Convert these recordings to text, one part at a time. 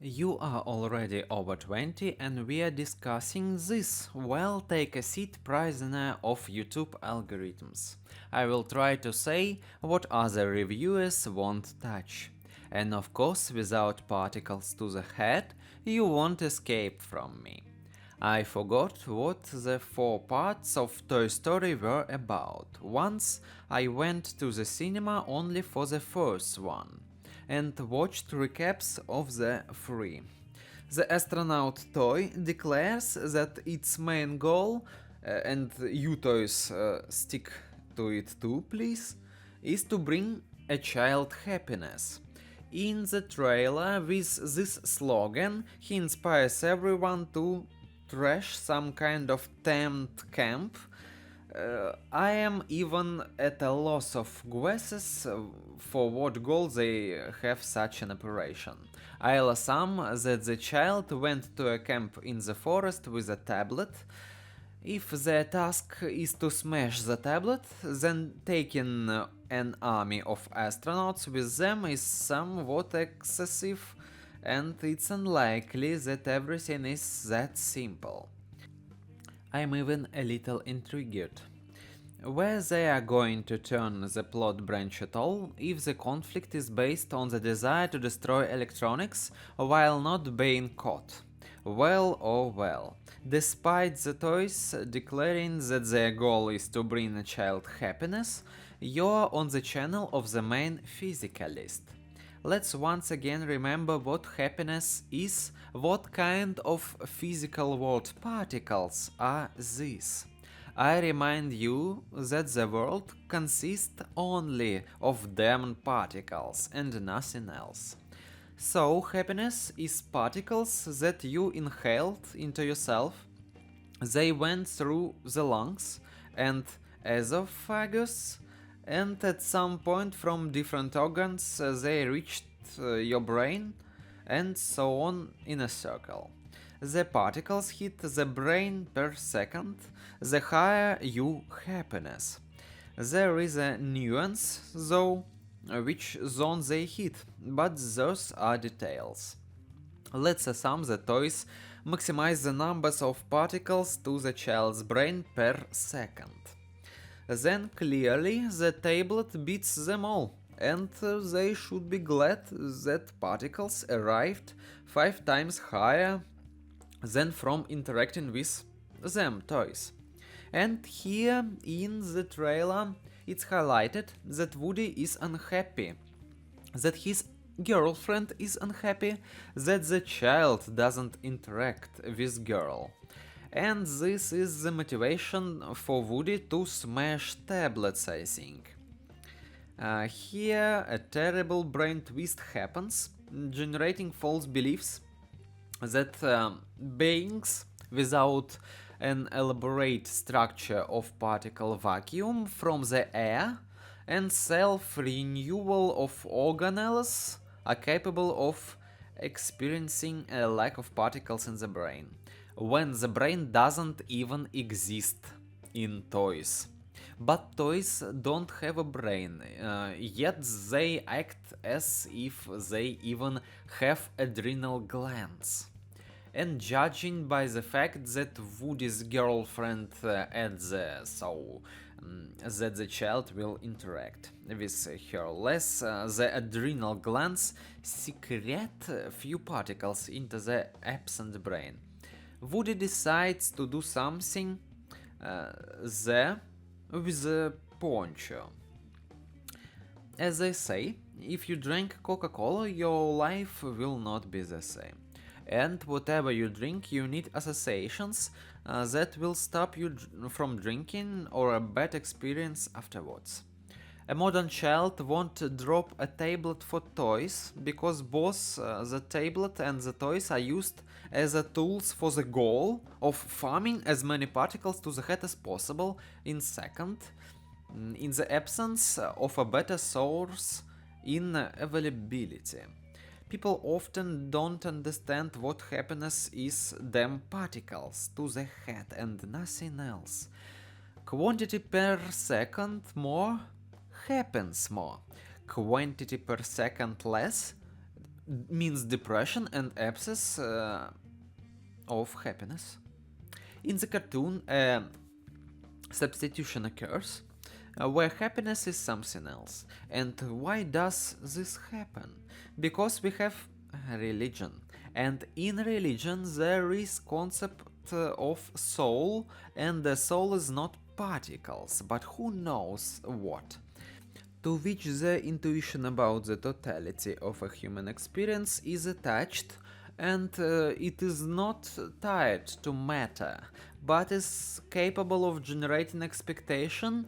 You are already over 20 and we are discussing this. Well, take a seat, prisoner of YouTube algorithms. I will try to say what other reviewers won't touch. And of course, without particles to the head, you won't escape from me. I forgot what the four parts of Toy Story were about. Once I went to the cinema only for the first one and watched recaps of the three. The astronaut toy declares that its main goal, and you toys stick to it too, please, is to bring a child happiness. In the trailer, with this slogan, he inspires everyone to trash some kind of tent camp. I am even at a loss of guesses for what goal they have such an operation. I'll assume that the child went to a camp in the forest with a tablet. If the task is to smash the tablet, then taking an army of astronauts with them is somewhat excessive, and it's unlikely that everything is that simple. I'm even a little intrigued. Where they are going to turn the plot branch at all if the conflict is based on the desire to destroy electronics while not being caught. Well, oh well. Despite the toys declaring that their goal is to bring a child happiness, you're on the channel of the main physicalist. Let's once again remember what happiness is, what kind of physical world particles are these. I remind you that the world consists only of damned particles and nothing else. So, happiness is particles that you inhaled into yourself. They went through the lungs and esophagus, and at some point from different organs they reached your brain, and so on in a circle. The particles hit the brain per second, the higher your happiness. There is a nuance, though, which zone they hit, but those are details. Let's assume the toys maximize the numbers of particles to the child's brain per second. Then clearly the tablet beats them all, and they should be glad that particles arrived 5 times higher than from interacting with them toys. And here in the trailer it's highlighted that Woody is unhappy, that his girlfriend is unhappy, that the child doesn't interact with girl. And this is the motivation for Woody to smash tablets, I think. Here a terrible brain twist happens, generating false beliefs that beings without an elaborate structure of particle vacuum from the air and self-renewal of organelles are capable of experiencing a lack of particles in the brain, when the brain doesn't even exist in toys. But toys don't have a brain, yet they act as if they even have adrenal glands. And judging by the fact that Woody's girlfriend adds that the child will interact with her less, the adrenal glands secrete few particles into the absent brain. Woody decides to do something there with a poncho. As I say, if you drink Coca-Cola, your life will not be the same. And whatever you drink, you need associations that will stop you from drinking or a bad experience afterwards. A modern child won't drop a tablet for toys because both the tablet and the toys are used as tools for the goal of farming as many particles to the head as possible in second, in the absence of a better source in availability. People often don't understand what happiness is them particles to the head and nothing else. Quantity per second more happens more. Quantity per second less means depression and absence of happiness. In the cartoon, substitution occurs where happiness is something else. And why does this happen? Because we have religion, and in religion there is concept of soul, and the soul is not particles, but who knows what, to which the intuition about the totality of a human experience is attached, and it is not tied to matter, but is capable of generating expectation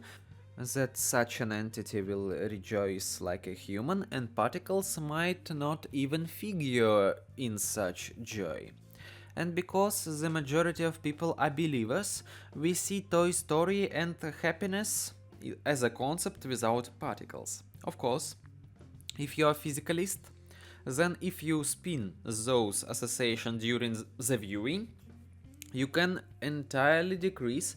that such an entity will rejoice like a human, and particles might not even figure in such joy. And because the majority of people are believers, we see Toy Story and happiness as a concept without particles. Of course, if you are a physicalist, then if you spin those associations during the viewing, you can entirely decrease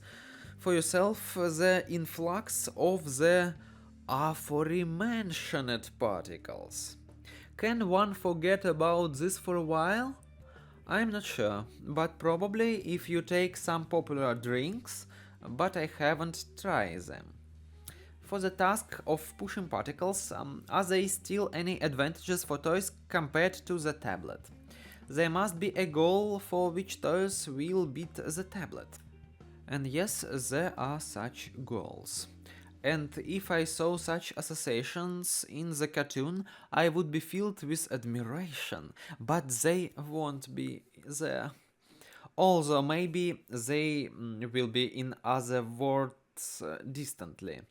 for yourself the influx of the aforementioned particles. Can one forget about this for a while? I'm not sure, but probably if you take some popular drinks, but I haven't tried them. For the task of pushing particles, are there still any advantages for toys compared to the tablet? There must be a goal for which toys will beat the tablet. And yes, there are such goals. And if I saw such associations in the cartoon, I would be filled with admiration, but they won't be there. Although maybe they will be in other words distantly.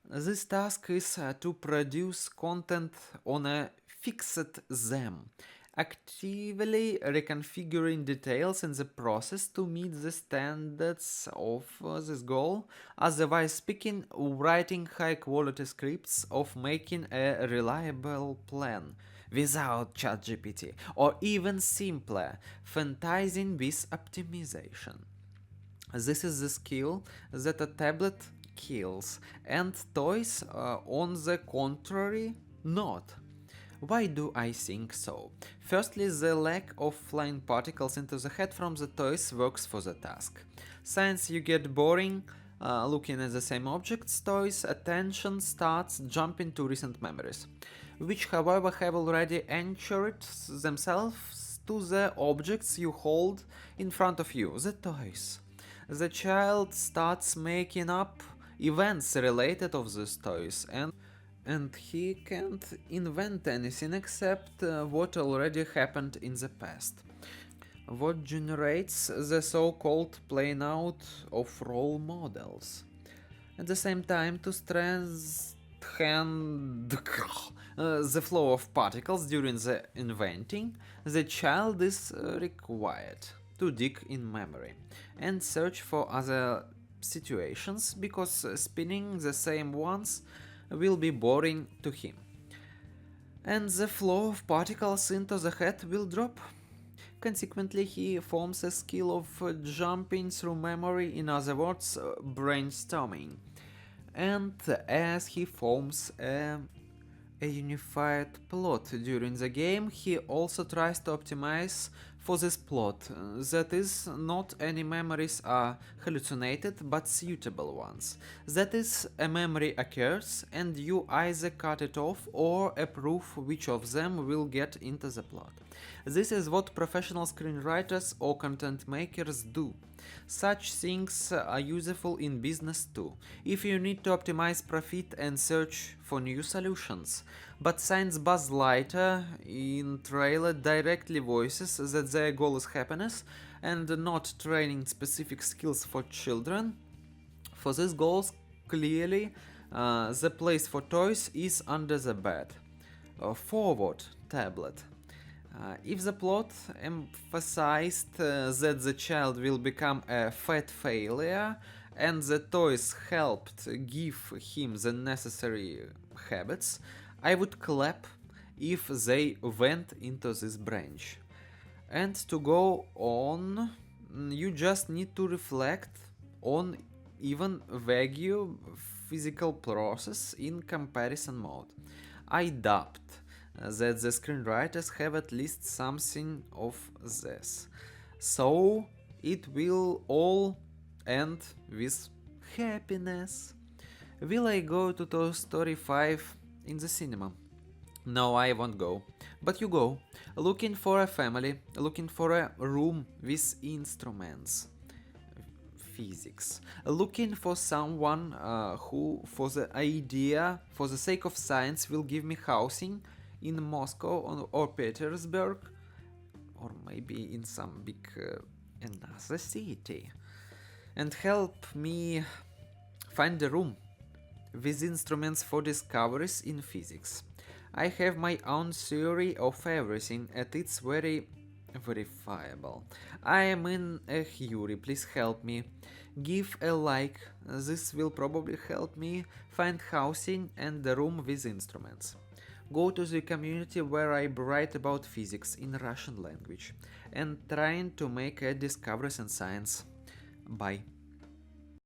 This task is to produce content on a fixed them, actively reconfiguring details in the process to meet the standards of this goal, otherwise speaking, writing high quality scripts of making a reliable plan without ChatGPT, or even simpler, fantasizing with optimization. This is the skill that a tablet kills, and toys, on the contrary, not. Why do I think so? Firstly, the lack of flying particles into the head from the toys works for the task. Since you get boring looking at the same objects, toys' attention starts jumping to recent memories, which however have already anchored themselves to the objects you hold in front of you, the toys. The child starts making up events related of these toys, and he can't invent anything except what already happened in the past. What generates the so-called playing out of role models. At the same time, to strengthen the flow of particles during the inventing, the child is required to dig in memory and search for other situations, because spinning the same ones will be boring to him, and the flow of particles into the head will drop. Consequently, he forms a skill of jumping through memory, in other words, brainstorming. And as he forms a unified plot during the game, he also tries to optimize for this plot. That is, not any memories are hallucinated, but suitable ones. That is, a memory occurs and you either cut it off or approve which of them will get into the plot. This is what professional screenwriters or content makers do. Such things are useful in business too, if you need to optimize profit and search for new solutions. But since Buzz Lightyear in trailer directly voices that their goal is happiness and not training specific skills for children, for these goals clearly the place for toys is under the bed. Forward tablet. If the plot emphasized that the child will become a fat failure and the toys helped give him the necessary habits, I would clap if they went into this branch. And to go on, you just need to reflect on even vague physical process in comparison mode. I doubt that the screenwriters have at least something of this. So it will all end with happiness. Will I go to Toy Story 5 in the cinema? No, I won't go. But you go, looking for a family, looking for a room with instruments, physics, looking for someone who, for the sake of science, will give me housing in Moscow or Petersburg, or maybe in some big another city, and help me find the room with instruments for discoveries in physics. I have my own theory of everything and it's very verifiable. I am in a hurry, please help me. Give a like, this will probably help me find housing and the room with instruments. Go to the community where I write about physics in Russian language and trying to make discoveries in science. Bye.